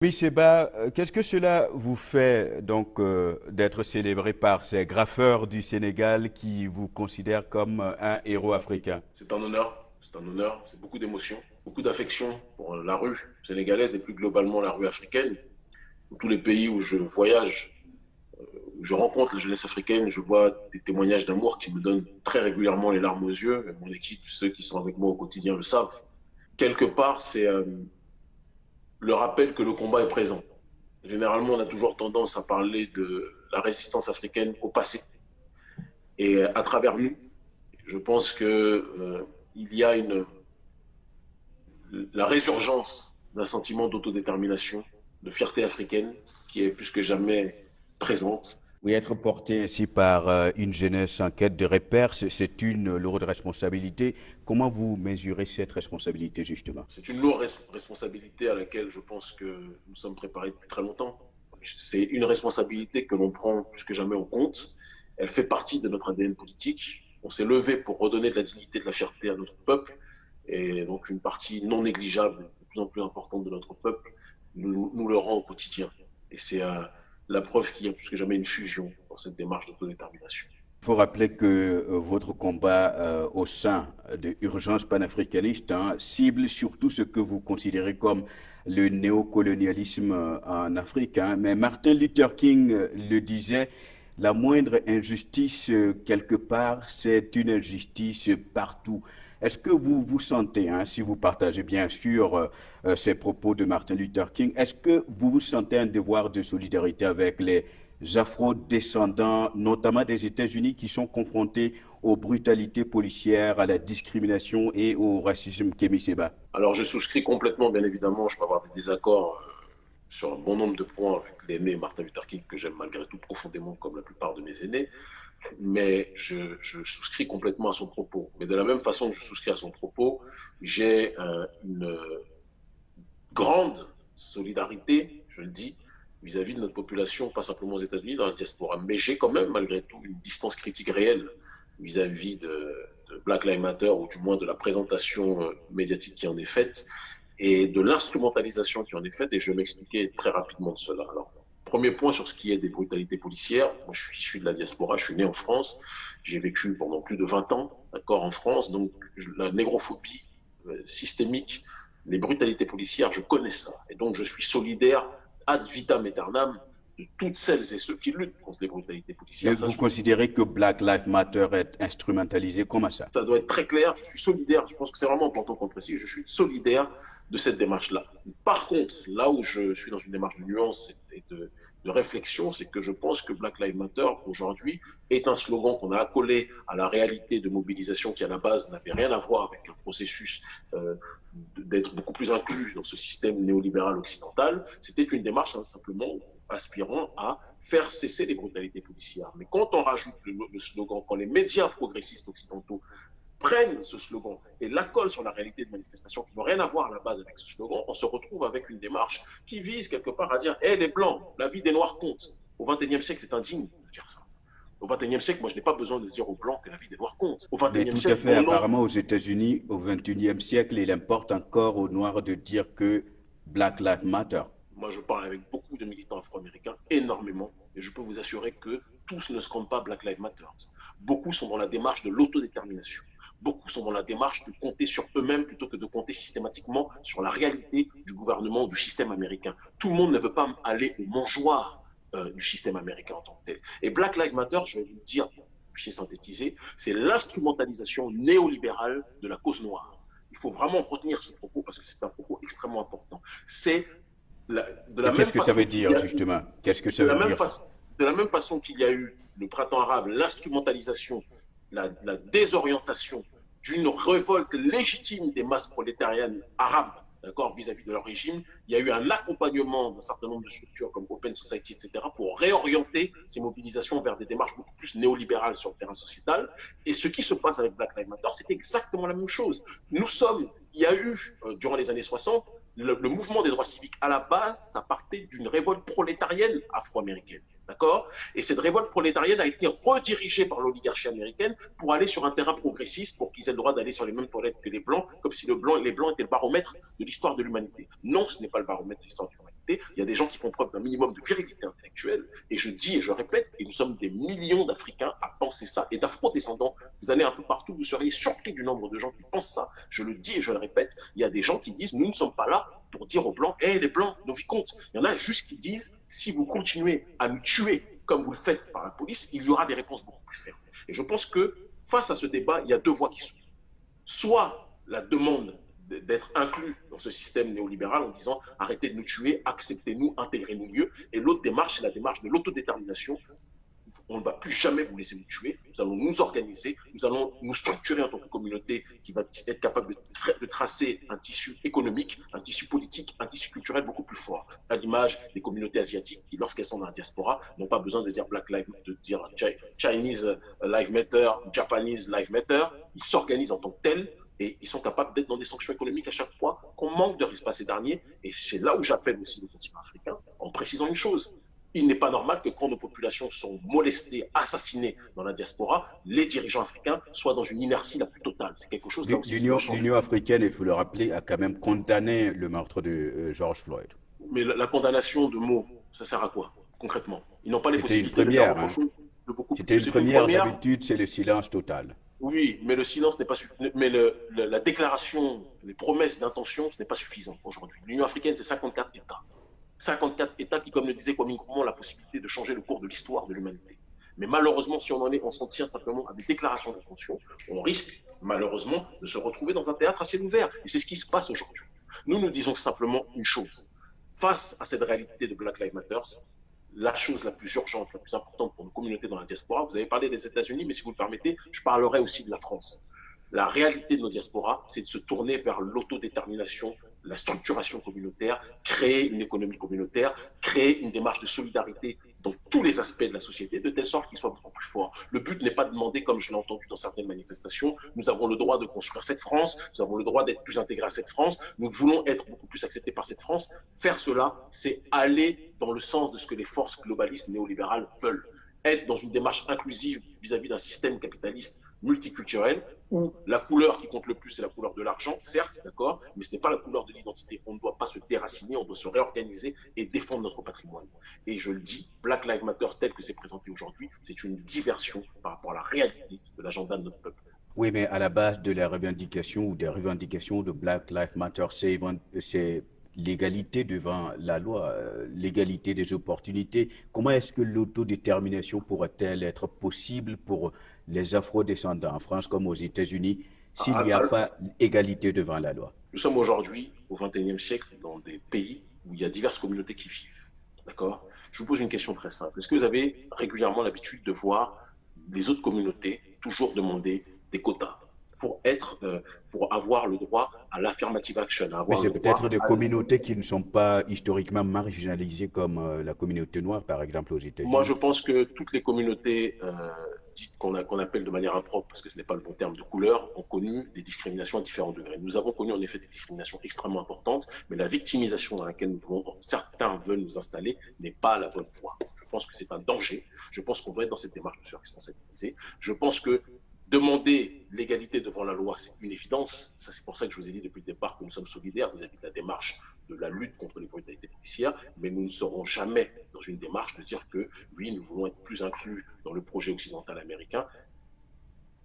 Oui, Seba, qu'est-ce que cela vous fait donc d'être célébré par ces graffeurs du Sénégal qui vous considèrent comme un héros africain? C'est un honneur, c'est beaucoup d'émotions, beaucoup d'affection pour la rue sénégalaise et plus globalement la rue africaine. Dans tous les pays où je voyage, où je rencontre la jeunesse africaine, je vois des témoignages d'amour qui me donnent très régulièrement les larmes aux yeux. Et mon équipe, ceux qui sont avec moi au quotidien le savent. Quelque part, c'est le rappel que le combat est présent. Généralement, on a toujours tendance à parler de la résistance africaine au passé. Et à travers nous, je pense que il y a la résurgence d'un sentiment d'autodétermination, de fierté africaine qui est plus que jamais présente. Oui, être porté ainsi par une jeunesse en quête de repères, c'est une lourde responsabilité. Comment vous mesurez cette responsabilité justement? C'est une lourde responsabilité à laquelle je pense que nous sommes préparés depuis très longtemps. C'est une responsabilité que l'on prend plus que jamais en compte. Elle fait partie de notre ADN politique. On s'est levé pour redonner de la dignité, de la fierté à notre peuple. Et donc une partie non négligeable, de plus en plus importante de notre peuple, nous le rend au quotidien. Et c'est la preuve qu'il y a plus que jamais une fusion dans cette démarche d'autodétermination. Il faut rappeler que votre combat au sein de Urgence panafricaniste cible surtout ce que vous considérez comme le néocolonialisme en Afrique, hein. Mais Martin Luther King le disait, la moindre injustice quelque part, c'est une injustice partout. Est-ce que vous vous sentez, hein, si vous partagez bien sûr ces propos de Martin Luther King, est-ce que vous vous sentez un devoir de solidarité avec les afro-descendants, notamment des États-Unis, qui sont confrontés aux brutalités policières, à la discrimination et au racisme Kémy Séba? Alors je souscris complètement, bien évidemment, je peux avoir des désaccords sur un bon nombre de points avec l'aîné Martin Luther King, que j'aime malgré tout profondément, comme la plupart de mes aînés, mais je souscris complètement à son propos. Mais de la même façon que je souscris à son propos, j'ai une grande solidarité, je le dis, vis-à-vis de notre population, pas simplement aux États-Unis, dans la diaspora. Mais j'ai quand même, malgré tout, une distance critique réelle vis-à-vis de Black Lives Matter, ou du moins de la présentation médiatique qui en est faite, et de l'instrumentalisation qui en est faite, et je vais m'expliquer très rapidement de cela. Alors, premier point sur ce qui est des brutalités policières. Moi, je suis issu de la diaspora, je suis né en France, j'ai vécu pendant plus de 20 ans, d'accord, en France, donc la négrophobie systémique, les brutalités policières, je connais ça. Et donc, je suis solidaire ad vitam aeternam de toutes celles et ceux qui luttent contre les brutalités Mais policières. vous considérez que Black Lives Matter est instrumentalisé comme ça? Ça doit être très clair. Je suis solidaire. Je pense que c'est vraiment important qu'on le précise. Je suis solidaire de cette démarche-là. Par contre, là où je suis dans une démarche de nuance et de réflexion, c'est que je pense que Black Lives Matter, aujourd'hui, est un slogan qu'on a accolé à la réalité de mobilisation qui, à la base, n'avait rien à voir avec un processus d'être beaucoup plus inclus dans ce système néolibéral occidental. C'était une démarche simplement aspirant à faire cesser les brutalités policières. Mais quand on rajoute le slogan, quand les médias progressistes occidentaux prennent ce slogan et l'accolent sur la réalité de manifestations qui n'ont rien à voir à la base avec ce slogan, on se retrouve avec une démarche qui vise quelque part à dire hey, les Blancs, la vie des Noirs compte. Au XXIe siècle, c'est indigne de dire ça. Au XXIe siècle, moi, je n'ai pas besoin de dire aux Blancs que la vie des Noirs compte. Au Mais XXIe tout à siècle, fait, mon nom. apparemment aux États-Unis, au XXIe siècle, il importe encore aux Noirs de dire que Black Lives Matter. Moi, je parle avec beaucoup de militants afro-américains, énormément, et je peux vous assurer que tous ne scandent pas Black Lives Matter. Beaucoup sont dans la démarche de l'autodétermination. Beaucoup sont dans la démarche de compter sur eux-mêmes plutôt que de compter systématiquement sur la réalité du gouvernement, du système américain. Tout le monde ne veut pas aller au mangeoire du système américain en tant que tel. Et Black Lives Matter, je vais vous le dire, puis synthétiser, c'est l'instrumentalisation néolibérale de la cause noire. Il faut vraiment retenir ce propos parce que c'est un propos extrêmement important. C'est de Et la même qu'est-ce que ça façon veut qu'il y dire a justement? Qu'est-ce que ça de veut la même, dire? fa de la même façon qu'il y a eu le printemps arabe, l'instrumentalisation, la désorientation d'une révolte légitime des masses prolétariennes arabes, d'accord, vis-à-vis de leur régime, il y a eu un accompagnement d'un certain nombre de structures comme Open Society, etc., pour réorienter ces mobilisations vers des démarches beaucoup plus néolibérales sur le terrain sociétal. Et ce qui se passe avec Black Lives Matter, c'est exactement la même chose. Il y a eu, durant les années 60, le mouvement des droits civiques, à la base, ça partait d'une révolte prolétarienne afro-américaine. D'accord. Et cette révolte prolétarienne a été redirigée par l'oligarchie américaine pour aller sur un terrain progressiste, pour qu'ils aient le droit d'aller sur les mêmes toilettes que les Blancs, comme si les Blancs étaient le baromètre de l'histoire de l'humanité. Non, ce n'est pas le baromètre de l'histoire de l'humanité. communauté. Il y a des gens qui font preuve d'un minimum de virilité intellectuelle. Et je dis et je répète, et nous sommes des millions d'Africains à penser ça, et d'Afro-descendants. Vous allez un peu partout, vous seriez surpris du nombre de gens qui pensent ça. Je le dis et je le répète, il y a des gens qui disent, nous ne sommes pas là pour dire aux Blancs, hé, les Blancs, nos vies comptent. Il y en a juste qui disent, si vous continuez à nous tuer comme vous le faites par la police, il y aura des réponses beaucoup plus fermes. Et je pense que face à ce débat, il y a deux voies qui s'ouvrent. Soit la demande d'être inclus dans ce système néolibéral en disant arrêtez de nous tuer, acceptez-nous, intégrez-nous mieux. Et l'autre démarche, c'est la démarche de l'autodétermination. On ne va plus jamais vous laisser nous tuer. Nous allons nous organiser, nous allons nous structurer en tant que communauté qui va être capable de tracer un tissu économique, un tissu politique, un tissu culturel beaucoup plus fort. À l'image des communautés asiatiques qui, lorsqu'elles sont dans la diaspora, n'ont pas besoin de dire Black Lives, de dire Chinese Lives Matter, Japanese Lives Matter. Ils s'organisent en tant que tels et ils sont capables d'être dans des sanctions économiques à chaque fois qu'on manque de respect ces derniers. Et c'est là où j'appelle aussi le continent africain en précisant une chose. Il n'est pas normal que quand nos populations sont molestées, assassinées dans la diaspora, les dirigeants africains soient dans une inertie la plus totale. C'est quelque chose là aussi. L'Union africaine, il faut le rappeler, a quand même condamné le meurtre de George Floyd. Mais la condamnation de mots, ça sert à quoi, concrètement? Ils n'ont pas les possibilités de faire autre chose de beaucoup plus. C'était une première, d'habitude, c'est le silence total. Oui, mais le silence n'est pas suffisant. Mais la déclaration, les promesses d'intention, ce n'est pas suffisant aujourd'hui. L'Union africaine, c'est 54 États. 54 États qui, comme le disait Kwame Nkrumah, ont la possibilité de changer le cours de l'histoire de l'humanité. Mais malheureusement, si on s'en tient simplement à des déclarations d'intention, on risque malheureusement de se retrouver dans un théâtre à ciel ouvert. Et c'est ce qui se passe aujourd'hui. Nous disons simplement une chose. Face à cette réalité de Black Lives Matter, la chose la plus urgente, la plus importante pour nos communautés dans la diaspora, vous avez parlé des États-Unis, mais si vous le permettez, je parlerai aussi de la France. La réalité de nos diasporas, c'est de se tourner vers l'autodétermination, la structuration communautaire, créer une économie communautaire, créer une démarche de solidarité dans tous les aspects de la société, de telle sorte qu'ils soient beaucoup plus forts. Le but n'est pas de demander, comme je l'ai entendu dans certaines manifestations, nous avons le droit de construire cette France, nous avons le droit d'être plus intégrés à cette France, nous voulons être beaucoup plus acceptés par cette France. Faire cela, c'est aller dans le sens de ce que les forces globalistes néolibérales veulent. Être dans une démarche inclusive vis-à-vis d'un système capitaliste multiculturel où la couleur qui compte le plus, c'est la couleur de l'argent, certes, d'accord, mais ce n'est pas la couleur de l'identité. On ne doit pas se déraciner, on doit se réorganiser et défendre notre patrimoine. Et je le dis, Black Lives Matter tel que c'est présenté aujourd'hui, c'est une diversion par rapport à la réalité de l'agenda de notre peuple. Oui, mais à la base de la revendication ou des revendications de Black Lives Matter, c'est l'égalité devant la loi, l'égalité des opportunités. Comment est-ce que l'autodétermination pourrait-elle être possible pour les afro-descendants en France comme aux États-Unis s'il n'y a pas égalité devant la loi? Nous sommes aujourd'hui au XXIe siècle dans des pays où il y a diverses communautés qui vivent. D'accord? Je vous pose une question très simple. Est-ce que vous avez régulièrement l'habitude de voir les autres communautés toujours demander des quotas pour avoir le droit à l'affirmative action? Mais c'est peut-être des communautés qui ne sont pas historiquement marginalisées comme la communauté noire, par exemple, aux États-Unis. Moi, je pense que toutes les communautés dites qu'on appelle de manière impropre, parce que ce n'est pas le bon terme, de couleur, ont connu des discriminations à différents degrés. Nous avons connu en effet des discriminations extrêmement importantes, mais la victimisation dans laquelle certains veulent nous installer n'est pas la bonne voie. Je pense que c'est un danger. Je pense qu'on doit être dans cette démarche de se responsabiliser. Je pense que demander l'égalité devant la loi, c'est une évidence. C'est pour ça que je vous ai dit depuis le départ que nous sommes solidaires vis-à-vis de la démarche de la lutte contre les brutalités policières, mais nous ne serons jamais dans une démarche de dire que, oui, nous voulons être plus inclus dans le projet occidental américain.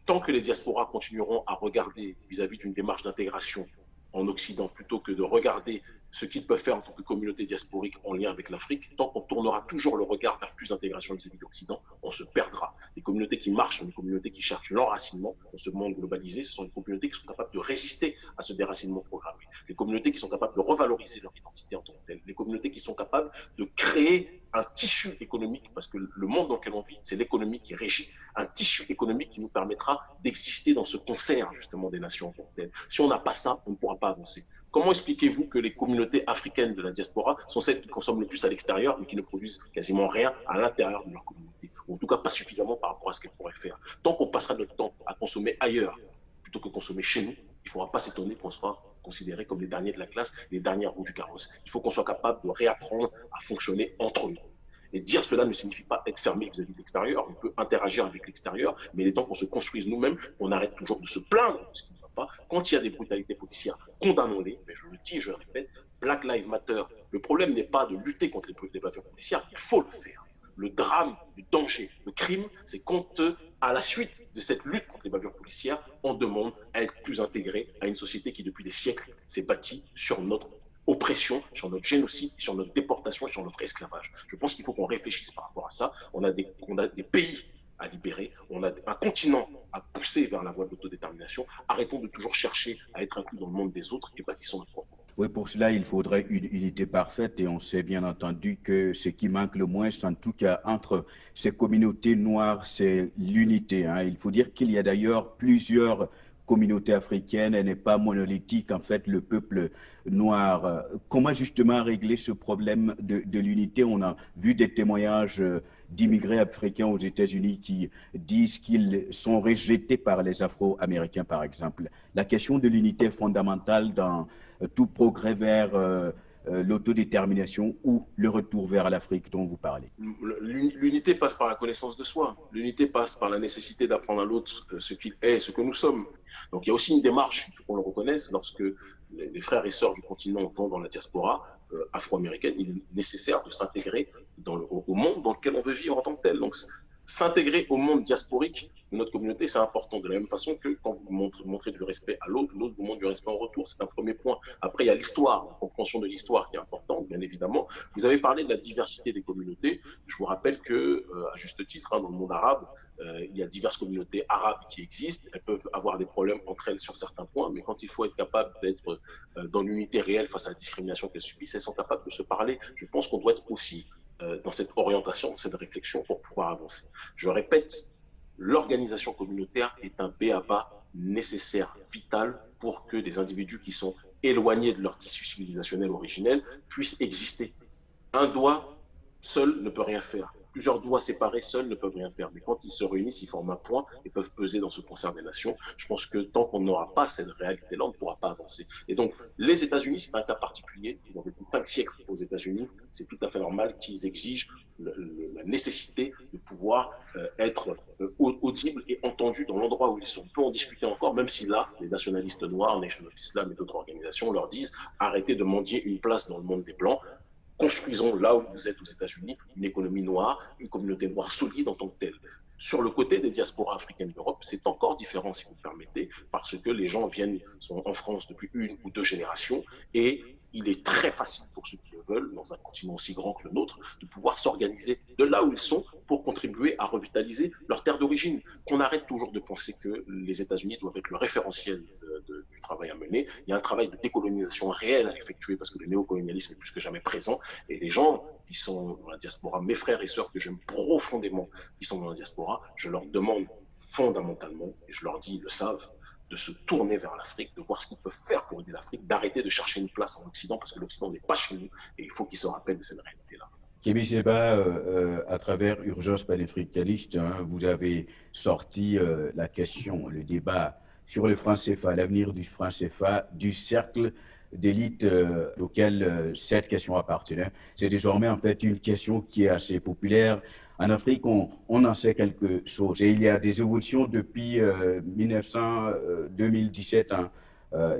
Tant que les diasporas continueront à regarder vis-à-vis d'une démarche d'intégration en Occident, plutôt que de regarder ce qu'ils peuvent faire en tant que communauté diasporique en lien avec l'Afrique, tant qu'on tournera toujours le regard vers plus d'intégration vis-à-vis de l'Occident, on se perdra. Les communautés qui marchent sont des communautés qui cherchent l'enracinement dans ce monde globalisé. Ce sont des communautés qui sont capables de résister à ce déracinement programmé. Les communautés qui sont capables de revaloriser leur identité en tant que telle. Les communautés qui sont capables de créer un tissu économique, parce que le monde dans lequel on vit, c'est l'économie qui régit, un tissu économique qui nous permettra d'exister dans ce concert justement des nations en tant que telles. Si on n'a pas ça, on ne pourra pas avancer. Comment expliquez-vous que les communautés africaines de la diaspora sont celles qui consomment le plus à l'extérieur, mais qui ne produisent quasiment rien à l'intérieur de leur communauté, ou en tout cas pas suffisamment par rapport à ce qu'elles pourraient faire? Tant qu'on passera notre temps à consommer ailleurs plutôt que consommer chez nous, il ne faudra pas s'étonner qu'on soit considérés comme les derniers de la classe, les dernières roues du carrosse. Il faut qu'on soit capable de réapprendre à fonctionner entre nous. Et dire cela ne signifie pas être fermé vis-à-vis de l'extérieur. On peut interagir avec l'extérieur, mais il est temps qu'on se construise nous-mêmes, qu'on arrête toujours de se plaindre de ce qui ne va pas. Quand il y a des brutalités policières, condamnons-les. Mais je le dis et je le répète, Black Lives Matter, Le problème n'est pas de lutter contre les bavures policières, il faut le faire. Le drame, le danger, le crime, c'est quand, à la suite de cette lutte contre les bavures policières, on demande à être plus intégré à une société qui, depuis des siècles, s'est bâtie sur notre oppression, sur notre génocide, sur notre déportation et sur notre esclavage. Je pense qu'il faut qu'on réfléchisse par rapport à ça. On a des pays à libérer, on a un continent à pousser vers la voie de l'autodétermination. Arrêtons de toujours chercher à être inclus dans le monde des autres et bâtissons notre propre. Oui, pour cela, il faudrait une unité parfaite et on sait bien entendu que ce qui manque le moins, en tout cas entre ces communautés noires, c'est l'unité. Hein. Il faut dire qu'il y a d'ailleurs plusieurs communautés africaines, elle n'est pas monolithique en fait, le peuple noir. Comment justement régler ce problème de l'unité? On a vu des témoignages d'immigrés africains aux États-Unis qui disent qu'ils sont rejetés par les Afro-Américains, par exemple. La question de l'unité est fondamentale dans tout progrès vers l'autodétermination ou le retour vers l'Afrique dont vous parlez. L'unité passe par la connaissance de soi. L'unité passe par la nécessité d'apprendre à l'autre ce qu'il est, ce que nous sommes. Donc il y a aussi une démarche, il faut qu'on le reconnaisse, lorsque les frères et sœurs du continent vont dans la diaspora afro-américaine, il est nécessaire de s'intégrer au monde dans lequel on veut vivre en tant que tel. Donc s'intégrer au monde diasporique de notre communauté, c'est important. De la même façon que quand vous montrez du respect à l'autre, l'autre vous montre du respect en retour. C'est un premier point. Après, il y a l'histoire, la compréhension de l'histoire qui est importante, bien évidemment. Vous avez parlé de la diversité des communautés. Je vous rappelle que, à juste titre, dans le monde arabe, il y a diverses communautés arabes qui existent. Elles peuvent avoir des problèmes entre elles sur certains points, mais quand il faut être capable d'être dans l'unité réelle face à la discrimination qu'elles subissent, elles sont capables de se parler. Je pense qu'on doit être aussi dans cette orientation, dans cette réflexion pour pouvoir avancer. Je répète, l'organisation communautaire est un b.a.-ba nécessaire, vital pour que des individus qui sont éloignés de leur tissu civilisationnel originel puissent exister. Un doigt seul ne peut rien faire. Plusieurs doigts séparés seuls ne peuvent rien faire. Mais quand ils se réunissent, ils forment un point et peuvent peser dans ce concert des nations. Je pense que tant qu'on n'aura pas cette réalité-là, on ne pourra pas avancer. Et donc, les États-Unis, c'est un cas particulier. Ils ont vécu 5 siècles aux États-Unis. C'est tout à fait normal qu'ils exigent la nécessité de pouvoir être audibles et entendus dans l'endroit où ils sont. On peut en discuter encore, même si là, les nationalistes noirs, Nation of Islam et d'autres organisations leur disent arrêtez de mendier une place dans le monde des Blancs. Construisons là où vous êtes aux États-Unis une économie noire, une communauté noire solide en tant que telle. Sur le côté des diasporas africaines d'Europe, c'est encore différent, si vous me permettez, parce que les gens sont en France depuis 1 ou 2 générations et il est très facile pour ceux qui le veulent, dans un continent aussi grand que le nôtre, de pouvoir s'organiser de là où ils sont pour contribuer à revitaliser leur terre d'origine. Qu'on arrête toujours de penser que les États-Unis doivent être le référentiel du travail à mener. Il y a un travail de décolonisation réel à effectuer parce que le néocolonialisme est plus que jamais présent. Et les gens qui sont dans la diaspora, mes frères et sœurs que j'aime profondément, qui sont dans la diaspora, je leur demande fondamentalement, et je leur dis, ils le savent, de se tourner vers l'Afrique, de voir ce qu'ils peuvent faire pour aider l'Afrique, d'arrêter de chercher une place en Occident, parce que l'Occident n'est pas chez nous, et il faut qu'ils se rappellent de cette réalité-là. Kémy Séba, à travers Urgence panafricaniste, hein, vous avez sorti la question, le débat sur le franc CFA, l'avenir du franc CFA, du cercle d'élite auquel cette question appartenait. C'est désormais en fait une question qui est assez populaire. En Afrique, on en sait quelque chose. Et il y a des évolutions depuis 2017. Hein.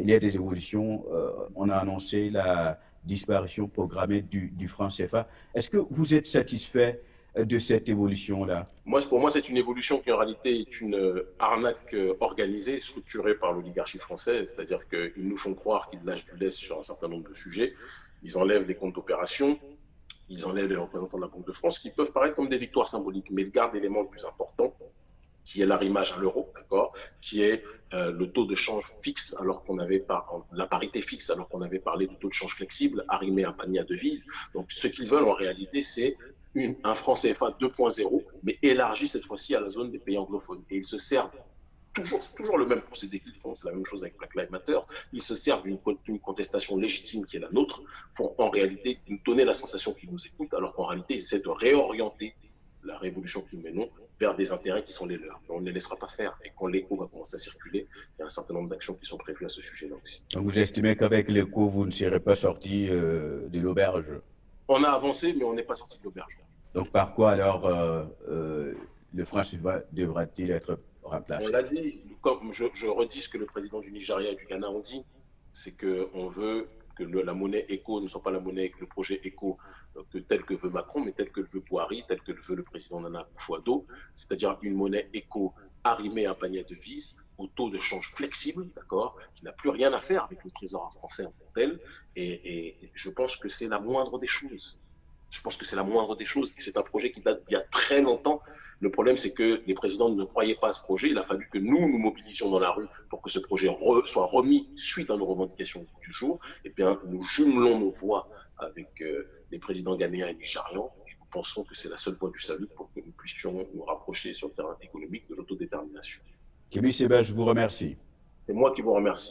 Il y a des évolutions. On a annoncé la disparition programmée du franc CFA. Est-ce que vous êtes satisfait de cette évolution-là? Pour moi, c'est une évolution qui en réalité est une arnaque organisée, structurée par l'oligarchie française, c'est-à-dire qu'ils nous font croire qu'ils lâchent du lest sur un certain nombre de sujets. Ils enlèvent les comptes d'opération, ils enlèvent les représentants de la Banque de France, qui peuvent paraître comme des victoires symboliques, mais ils gardent l'élément le plus important, qui est l'arrimage à l'euro, d'accord, qui est le taux de change fixe, alors qu'on avait la parité fixe, alors qu'on avait parlé de taux de change flexible, arrimé à un panier à devises. Donc, ce qu'ils veulent en réalité, c'est un franc CFA 2.0, mais élargi cette fois-ci à la zone des pays anglophones. Et ils se servent c'est toujours le même procédé qu'ils font, c'est la même chose avec Black Lives Matter, ils se servent d'une contestation légitime qui est la nôtre pour en réalité nous donner la sensation qu'ils nous écoutent, alors qu'en réalité ils essaient de réorienter la révolution que nous menons vers des intérêts qui sont les leurs. Mais on ne les laissera pas faire. Et quand l'écho va commencer à circuler, il y a un certain nombre d'actions qui sont prévues à ce sujet-là aussi. Donc vous estimez qu'avec l'écho, vous ne serez pas sorti de l'auberge? On a avancé, mais on n'est pas sorti de l'auberge. Donc par quoi alors le franc CFA devra-t-il être remplacé? On l'a dit, comme je redis ce que le président du Nigeria et du Ghana ont dit, c'est qu'on veut que la monnaie éco ne soit pas la monnaie, le projet éco tel que veut Macron, mais tel que le veut Boari, tel que le veut le président Nana Akufo-Addo, c'est-à-dire une monnaie éco arrimée à un panier de devises, au taux de change flexible, d'accord, qui n'a plus rien à faire avec le trésor français en tant que tel. Et je pense que c'est la moindre des choses. Je pense que c'est la moindre des choses. Et c'est un projet qui date d'il y a très longtemps. Le problème, c'est que les présidents ne croyaient pas à ce projet. Il a fallu que nous mobilisions dans la rue pour que ce projet soit remis suite à nos revendications du jour. Et bien, nous jumelons nos voix avec les présidents ghanéens et nigérians. Et nous pensons que c'est la seule voie du salut pour que nous puissions nous rapprocher sur le terrain économique de l'autodétermination. Kémy Séba, je vous remercie. C'est moi qui vous remercie.